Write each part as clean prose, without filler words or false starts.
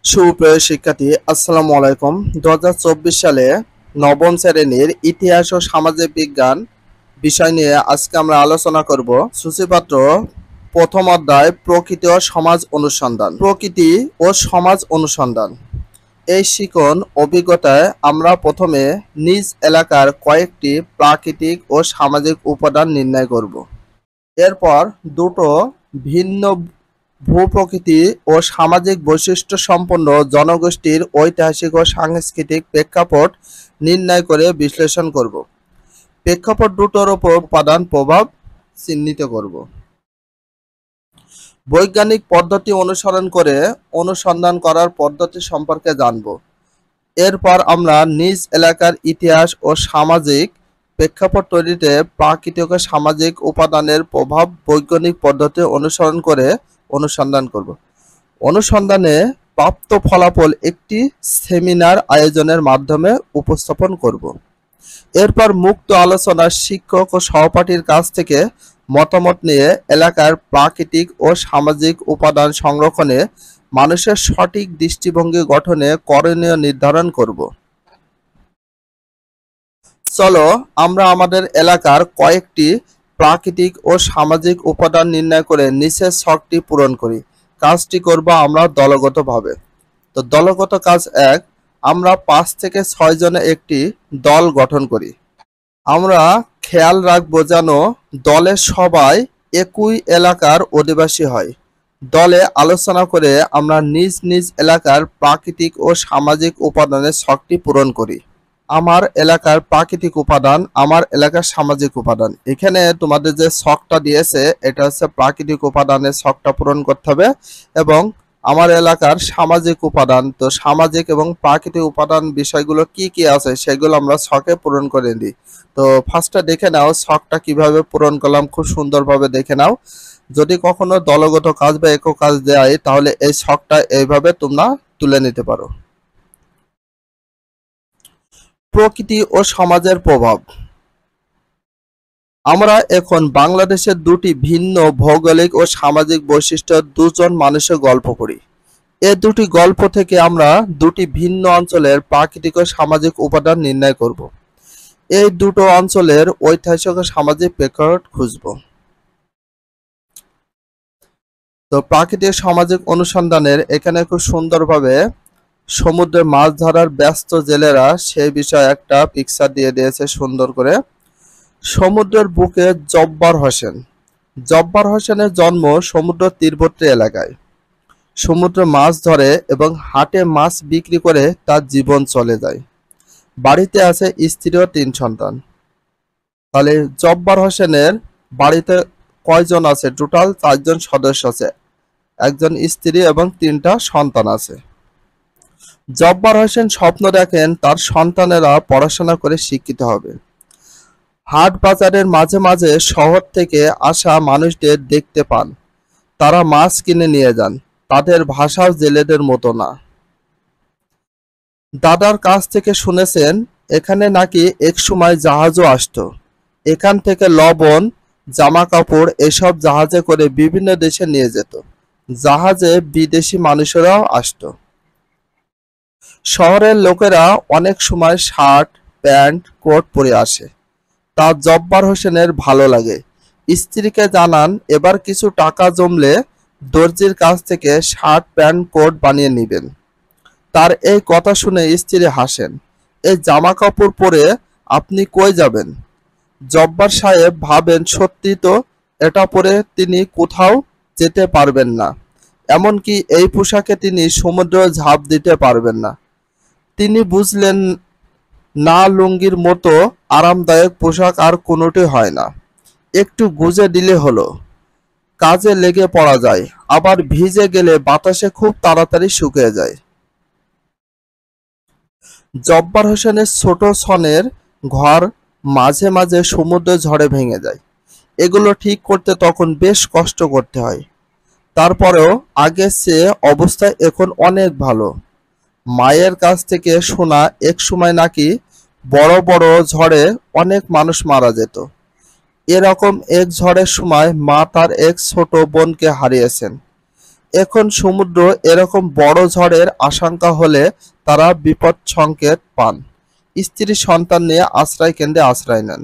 সুপ্রিয় শিক্ষার্থী, আসসালামু আলাইকুম। 2024 সালে নবম শ্রেণীর ইতিহাস ও সামাজিক বিজ্ঞান বিষয় নিয়ে আজকে আমরা আলোচনা করব। সূচিপত্র প্রথম অধ্যায় প্রকৃতি ও সমাজ অনুসন্ধান। প্রকৃতি ও সমাজ অনুসন্ধান এই শিখন অভিজ্ঞতায় আমরা প্রথমে নিজ এলাকার কয়েকটি প্রাকৃতিক ও সামাজিক উপাদান নির্ণয় করব। এরপর দুটো ভিন্ন ভূপ্রকৃতি ও সামাজিক বৈশিষ্ট্য সম্পন্ন জনগোষ্ঠীর ঐতিহাসিক ও সাংস্কৃতিক প্রেক্ষাপট নির্ণয় করে বিশ্লেষণ করব। প্রেক্ষাপট দুটোর উপর উপাদান প্রভাব চিহ্নিত করব। বৈজ্ঞানিক পদ্ধতি অনুসরণ করে অনুসন্ধান করার পদ্ধতি সম্পর্কে জানব। এরপর আমরা নিজ এলাকার ইতিহাস ও সামাজিক প্রেক্ষাপট তৈরিতে প্রাকৃতিক ও সামাজিক উপাদানের প্রভাব বৈজ্ঞানিক পদ্ধতি অনুসরণ করে অনুসন্ধান করব। অনুসন্ধানে প্রাপ্ত ফলাফল একটি সেমিনার আয়োজনের মাধ্যমে উপস্থাপন করব। এরপর মুক্ত আলোচনা শিক্ষক ও সহপাঠীর কাছ থেকে মতামত নিয়ে এলাকার প্রাকৃতিক ও সামাজিক উপাদান সংরক্ষণে মানুষের সঠিক দৃষ্টিভঙ্গি গঠনে করণীয় নির্ধারণ করব। চলো আমরা আমাদের এলাকার কয়েকটি প্রাকৃতিক ও সামাজিক উপাদান নির্ণয় করে নিচের ছকটি পূরণ করি। কাজটি করব আমরা দলগতভাবে। তো দলগত কাজ 1, আমরা 5 থেকে 6 জনে একটি দল গঠন করি। আমরা খেয়াল রাখবো যেন দলের সবাই একই এলাকার অধিবাসী হয়। দলে আলোচনা করে আমরা নিজ নিজ এলাকার প্রাকৃতিক ও সামাজিক উপাদানের ছকটি পূরণ করি। আমার এলাকার প্রাকৃতিক উপাদান, আমার এলাকার সামাজিক উপাদান। এখানে তোমাদের যে ছকটা দিয়েছে এটা হচ্ছে প্রাকৃতিক উপাদানের ছকটা পূরণ করতে হবে এবং আমার এলাকার সামাজিক উপাদান, তো সামাজিক এবং প্রাকৃতিক উপাদান বিষয়গুলো কি কি আছে সেগুলো আমরা ছকে পূরণ করে দিই। তো ফার্স্টে দেখে নাও ছকটা কিভাবে পূরণ করলাম, খুব সুন্দরভাবে দেখে নাও। যদি কখনো দলগত কাজ বা একক কাজ দেয় তাহলে এই ছকটা এইভাবে তোমরা তুলে নিতে পারো। প্রকৃতি ও সমাজের প্রভাব। আমরা এখন বাংলাদেশের দুটি ভিন্ন ভৌগোলিক ও সামাজিক বৈশিষ্ট্য দুজন মানুষের গল্প করি। এই দুটি গল্প থেকে আমরা দুটি ভিন্ন অঞ্চলের প্রাকৃতিক ও সামাজিক উপাদান নির্ণয় করব। এই দুটো অঞ্চলের ঐতিহাসিক ও সামাজিক প্রেক্ষাপট খুঁজব। তো প্রাকৃতিক সামাজিক অনুসন্ধানের এখানে খুব সুন্দরভাবে সমুদ্রে মাছ ধরার ব্যস্ত জেলেরা সেই বিষয়ে একটা পিকচার দিয়ে দিয়েছে সুন্দর করে। সমুদ্রের বুকে জব্বার হোসেন। জব্বার হোসেনের জন্ম সমুদ্র তীরবর্তী এলাকায়। সমুদ্রে মাছ ধরে এবং হাটে মাছ বিক্রি করে তার জীবন চলে যায়। বাড়িতে আছে স্ত্রী ও 3 সন্তান। তাহলে জব্বার হোসেনের বাড়িতে কয়জন আছে? টোটাল 4 জন সদস্য আছে, একজন স্ত্রী এবং 3টা সন্তান আছে। জব্বার হোসেন স্বপ্ন দেখেন তার সন্তানেরা পড়াশোনা করে শিক্ষিত হবে। হাট বাজারের মাঝে মাঝে শহর থেকে আসা মানুষদের দেখতে পান, তারা মাছ কিনে নিয়ে যান। তাদের ভাষাও জেলেদের মতো না। দাদার কাছ থেকে শুনেছেন এখানে নাকি এক সময় জাহাজও আসতো। এখান থেকে লবণ, জামা কাপড় এসব জাহাজে করে বিভিন্ন দেশে নিয়ে যেত। জাহাজে বিদেশি মানুষেরাও আসতো। শহরের লোকেরা অনেক সময় শার্ট, প্যান্ট, কোট পরে আসে। তা জব্বার হোসেনের ভালো লাগে। স্ত্রীকে জানান এবার কিছু টাকা জমলে দর্জির কাছ থেকে শার্ট, প্যান্ট, কোট বানিয়ে নেবেন। তার এই কথা শুনে স্ত্রী হাসেন। এই জামা কাপড় পরে আপনি কই যাবেন? জব্বার সাহেব ভাবেন সত্যি তো, এটা পরে তিনি কোথাও যেতে পারবেন না। এমনকি এই পোশাকে তিনি সমুদ্রে ঝাঁপ দিতে পারবেন না। তিনি বুঝলেন না লুঙ্গির মতো আরামদায়ক পোশাক আর কোনোটি হয় না। একটু গুজে দিলে হলো, কাজে লেগে পড়া যায়, আবার ভিজে গেলে বাতাসে খুব তাড়াতাড়ি শুকিয়ে যায়। জব্বার হোসেনের ছোট ছনের ঘর মাঝে মাঝে সমুদ্রের ঝড়ে ভেঙে যায়। এগুলো ঠিক করতে তখন বেশ কষ্ট করতে হয়। তারপরেও আগের চেয়ে অবস্থা এখন অনেক ভালো। মায়ের কাছ থেকে শোনা এক সময় নাকি বড় বড় ঝড়ে অনেক মানুষ মারা যেত। এরকম এক ঝড়ের সময় মা তার এক ছোট বোনকে হারিয়েছেন। এখন সমুদ্র এরকম বড় ঝড়ের আশঙ্কা হলে তারা বিপদ সংকেত পান, স্ত্রী সন্তান নিয়ে আশ্রয় কেন্দ্রে আশ্রয় নেন।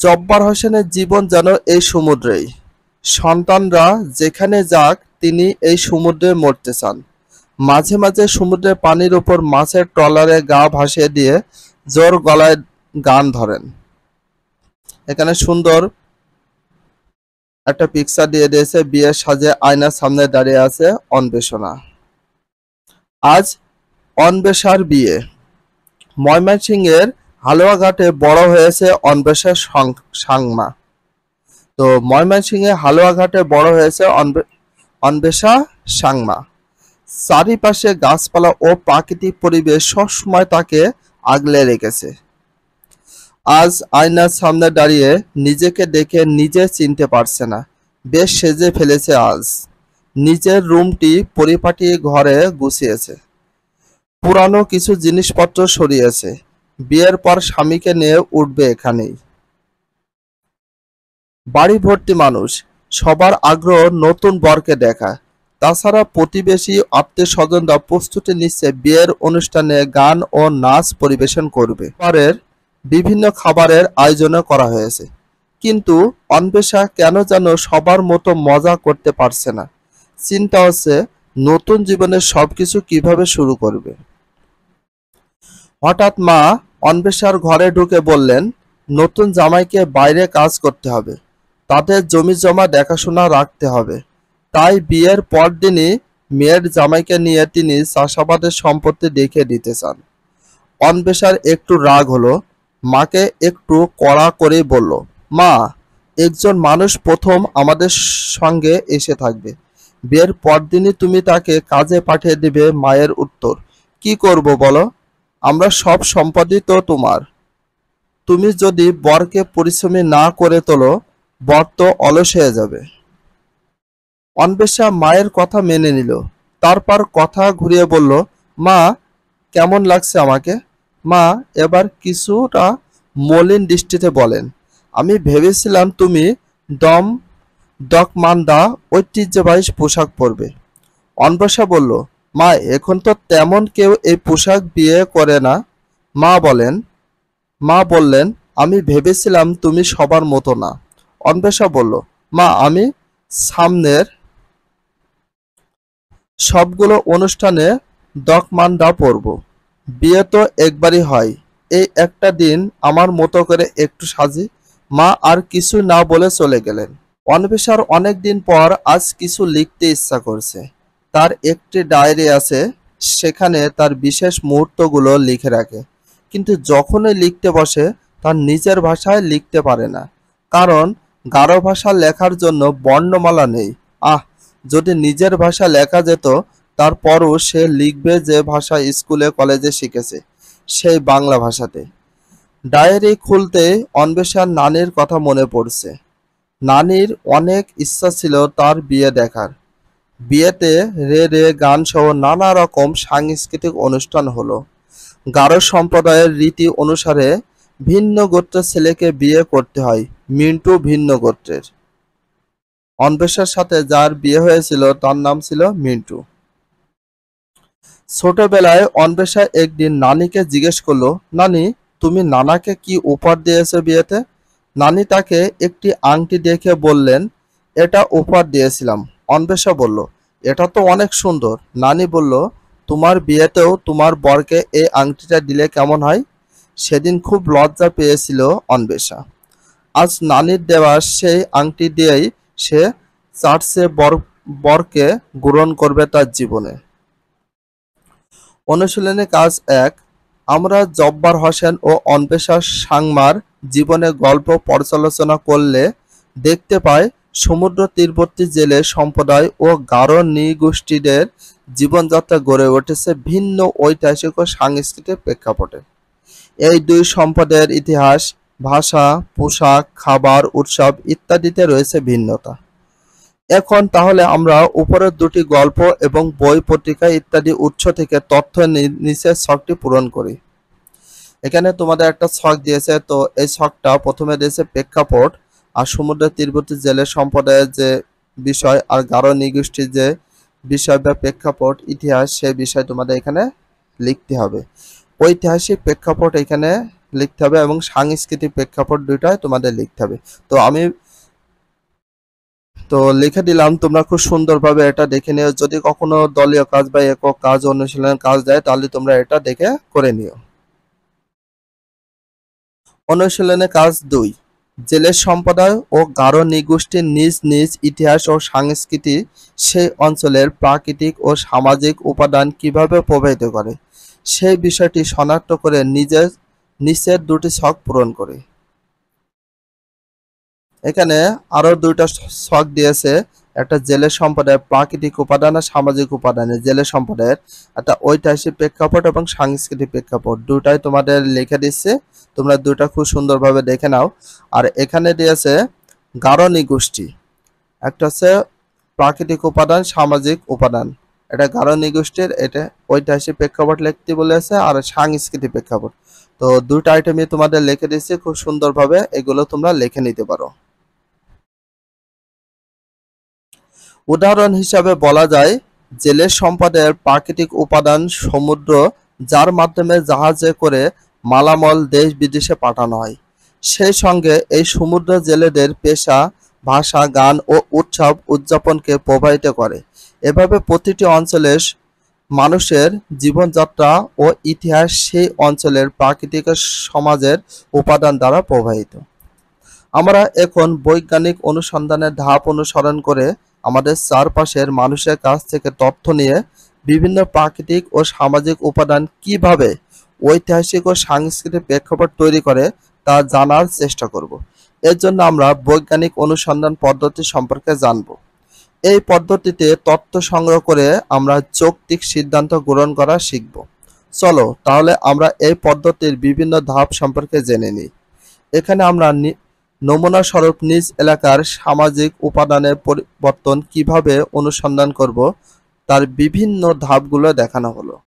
জব্বার হোসেনের জীবন যেন এই সমুদ্রেই, সন্তানরা যেখানে যাক তিনি এই সমুদ্রে মরতে চান। মাঝে মাঝে সমুদ্রের পানির উপর মাছের ট্রলারে গা ভাসিয়ে দিয়ে জোর গলায় গান ধরেন। এখানে সুন্দর একটা পিকচার দিয়ে দিয়েছে, বিয়ের সাজে আয়নার সামনে দাঁড়িয়ে আছে অন্বেষণা। আজ অন্বেষার বিয়ে। ময়মনসিংহের হালুয়াঘাটে বড় হয়েছে অন্বেষার সাংমা। তো ময়মনসিংহে হালুয়াঘাটে বড় হয়েছে অন্বেষা সাংমা। চারিপাশে গাছপালা ও প্রাকৃতিক পরিবেশ সবসময় তাকে আগলে রেখেছে। আজ আয়নার সামনে দাঁড়িয়ে নিজেকে দেখে নিজে চিনতে পারছে না, বেশ সেজে ফেলেছে আজ। নিজের রুমটি পরিপাটি ঘরে গুছিয়েছে, পুরানো কিছু জিনিসপত্র সরিয়েছে। বিয়ের পর স্বামীকে নিয়ে উঠবে এখানেই। বাড়ি ভর্তি মানুষ, সবার আগ্রহ নতুন বরকে দেখা। তাছাড়া প্রতিবেশী আত্মীয় স্বজনরা প্রস্তুতি নিচ্ছে বিয়ের অনুষ্ঠানে গান ও নাচ পরিবেশন করবে। পরের বিভিন্ন খাবারের আয়োজন করা হয়েছে, কিন্তু অন্বেষা কেন যেন সবার মতো মজা করতে পারছে না। চিন্তা হচ্ছে নতুন জীবনের সবকিছু কিভাবে শুরু করবে। হঠাৎ মা অন্বেষার ঘরে ঢুকে বললেন, নতুন জামাইকে বাইরে কাজ করতে হবে, তাদের জমি জমা দেখাশোনা রাখতে হবে। তাই বিয়ের পর দিনই মেয়ের জামাইকে নিয়ে তিনি চাষাবাদের সম্পত্তি দেখিয়ে দিতে চান। অন্বেষার একটু রাগ হলো, মাকে একটু কড়া করে বলল, মা, একজন মানুষ প্রথম আমাদের সঙ্গে এসে থাকবে, বিয়ের পরদিনই তুমি তাকে কাজে পাঠিয়ে দিবে। মায়ের উত্তর, কি করব বলো, আমরা সব সম্পত্তি তো তোমার। তুমি যদি বরকে পরিশ্রমী না করে তোলো, বর তো অলস হয়ে যাবে। অন্বেষা মায়ের কথা মেনে নিল, তারপর কথা ঘুরিয়ে বলল, মা, কেমন লাগছে আমাকে? মা এবার কিছুটা মলিন দৃষ্টিতে বলেন, আমি ভেবেছিলাম তুমি দম দকমান্দা ঐতিহ্যবাহী পোশাক পরবে। অন্বেষা বলল, মা, এখন তো তেমন কেউ এই পোশাক বিয়ে করে না। মা বললেন, আমি ভেবেছিলাম তুমি সবার মতো না। অন্বেষা বলল, মা, আমি সামনের সবগুলো অনুষ্ঠানে দকমান্দা পরব। বিয়ে তো একবারই হয়, এই একটা দিন আমার মতো করে একটু সাজি। মা আর কিছু না বলে চলে গেলেন। অন্বেষার অনেক দিন পর আজ কিছু লিখতে ইচ্ছা করছে। তার একটি ডায়েরি আছে, সেখানে তার বিশেষ মুহূর্তগুলো লিখে রাখে, কিন্তু যখনই লিখতে বসে তার নিজের ভাষায় লিখতে পারে না, কারণ গারো ভাষা লেখার জন্য বর্ণমালা নেই। যদি নিজের ভাষা লেখা যেত, তারপরও সে লিখবে যে ভাষা স্কুলে কলেজে শিখেছে, সেই বাংলা ভাষাতে। ডায়েরি খুলতে অন্বেষার নানির কথা মনে পড়ছে। নানির অনেক ইচ্ছা ছিল তার বিয়ে দেখার। বিয়েতে রে রে গান সহ নানা রকম সাংস্কৃতিক অনুষ্ঠান হলো। গারো সম্প্রদায়ের রীতি অনুসারে ভিন্ন গোত্রের ছেলেকে বিয়ে করতে হয়। মিন্টু ভিন্ন গোত্রের। অন্বেষার সাথে যার বিয়ে হয়েছিল তার নাম ছিল মিন্টু। ছোটবেলায় অন্বেষা একদিন নানিকে জিজ্ঞেস করলো, নানি, তুমি নানাকে কি উপহার দিয়েছো বিয়েতে? নানি তাকে একটি আংটি দেখে বললেন, এটা উপহার দিয়েছিলাম। অন্বেষা বলল, এটা তো অনেক সুন্দর। নানি বলল, তোমার বিয়েতেও তোমার বরকে এই আংটিটা দিলে কেমন হয়? সেদিন খুব লজ্জা পেয়েছিল অন্বেষা। আজ নানির দেওয়া সেই আংটি দিয়েই সে চার্চে বরকে গ্রহণ করবে তার জীবনে। অনুশীলনী কাজ 1। আমরা জব্বার হোসেন ও অন্বেষা সাংমার জীবনের গল্প পর্যালোচনা করলে দেখতে পাই সমুদ্র তীরবর্তী জেলে সম্প্রদায় ও গারো নৃগোষ্ঠীদের জীবনযাত্রা গড়ে উঠেছে ভিন্ন ঐতিহাসিক ও সাংস্কৃতিক প্রেক্ষাপটে। এই দুই সম্প্রদায়ের ইতিহাস, ভাষা, পোশাক, খাবার, উৎসব ইত্যাদিতে রয়েছে ভিন্নতা। এখন তাহলে আমরা উপরের দুটি গল্প এবং বই, পত্রিকা ইত্যাদি উৎস থেকে তথ্য নিচের ছকটি পূরণ করি। এখানে তোমাদের একটা ছক দিয়েছে, তো এই ছকটা প্রথমে দিয়েছে প্রেক্ষাপট আর সমুদ্রের তীরবর্তী জেলে সম্প্রদায়ের যে বিষয় আর গারো নৃগোষ্ঠীর যে বিষয় বা প্রেক্ষাপট ইতিহাস সেই বিষয় তোমাদের এখানে লিখতে হবে। ঐতিহাসিক প্রেক্ষাপট এখানে লিখতে হবে এবং সাংস্কৃতিক প্রেক্ষাপট দুইটাই তোমাদের লিখতে হবে। তো লিখে দিলাম, তোমরা খুব সুন্দরভাবে এটা দেখে নিও। যদি কখনো দলীয় কাজ বা একক কাজ অনুশীলনের কাজ দেয় তাহলে তোমরা এটা দেখে করে নিও। অনুশীলনের কাজ 2, জেলের সম্প্রদায় ও গারো নৃগোষ্ঠীর নিজ নিজ ইতিহাস ও সংস্কৃতি সেই অঞ্চলের প্রাকৃতিক ও সামাজিক উপাদান কিভাবে প্রভাবিত করে সেই বিষয়টি শনাক্ত করে নিচের দুটি ছক পূরণ করে। এখানে আরো দুইটা ছক দিয়েছে, একটা জেলের সম্প্রদায়ের প্রাকৃতিক উপাদান আর সামাজিক উপাদান। জেলের সম্প্রদায়ের একটা ঐতিহাসিক প্রেক্ষাপট এবং সাংস্কৃতিক প্রেক্ষাপট দুটাই তোমাদের লিখে দিচ্ছে, তোমরা দুটা খুব সুন্দরভাবে দেখে নাও। আর এখানে দিয়েছে গারো নৃগোষ্ঠী, একটা হচ্ছে প্রাকৃতিক উপাদান সামাজিক উপাদান, এটা গারো নৃগোষ্ঠীর, এটা ঐতিহাসিক প্রেক্ষাপট লিখতে বলেছে আর সাংস্কৃতিক প্রেক্ষাপট। তো দুটো আইটেমই তোমাদের লিখে দিচ্ছে খুব সুন্দরভাবে, এগুলো তোমরা লিখে নিতে পারো। উদাহরণ হিসাবে বলা যায়, জেলের সম্পদের প্রাকৃতিক উপাদান সমুদ্র, যার মাধ্যমে জাহাজে করে মালামাল দেশ বিদেশে পাঠানো হয়। সেই সঙ্গে এই সমুদ্র জেলেদের পেশা, ভাষা, গান ও উৎসব উদযাপনকে প্রভাবিত করে। এভাবে প্রতিটি অঞ্চলের মানুষের জীবনযাত্রা ও ইতিহাস সেই অঞ্চলের প্রাকৃতিক সমাজের উপাদান দ্বারা প্রভাবিত। আমরা এখন বৈজ্ঞানিক অনুসন্ধানের ধাপ অনুসরণ করে আমাদের চারপাশের মানুষের কাছ থেকে তথ্য নিয়ে বিভিন্ন প্রাকৃতিক ও সামাজিক উপাদান কিভাবে ঐতিহাসিক ও সাংস্কৃতিক প্রেক্ষাপট তৈরি করে তা জানার চেষ্টা করব। এর জন্য আমরা বৈজ্ঞানিক অনুসন্ধান পদ্ধতি সম্পর্কে জানব। এই পদ্ধতিতে তথ্য সংগ্রহ করে আমরা যৌক্তিক সিদ্ধান্ত গ্রহণ করা শিখব। চলো তাহলে আমরা এই পদ্ধতির বিভিন্ন ধাপ সম্পর্কে জেনে নিই। এখানে আমরা নমুনা স্বরূপ নিজ এলাকার সামাজিক উপাদানের পরিবর্তন কিভাবে অনুসন্ধান করব তার বিভিন্ন ধাপগুলো দেখানো হলো।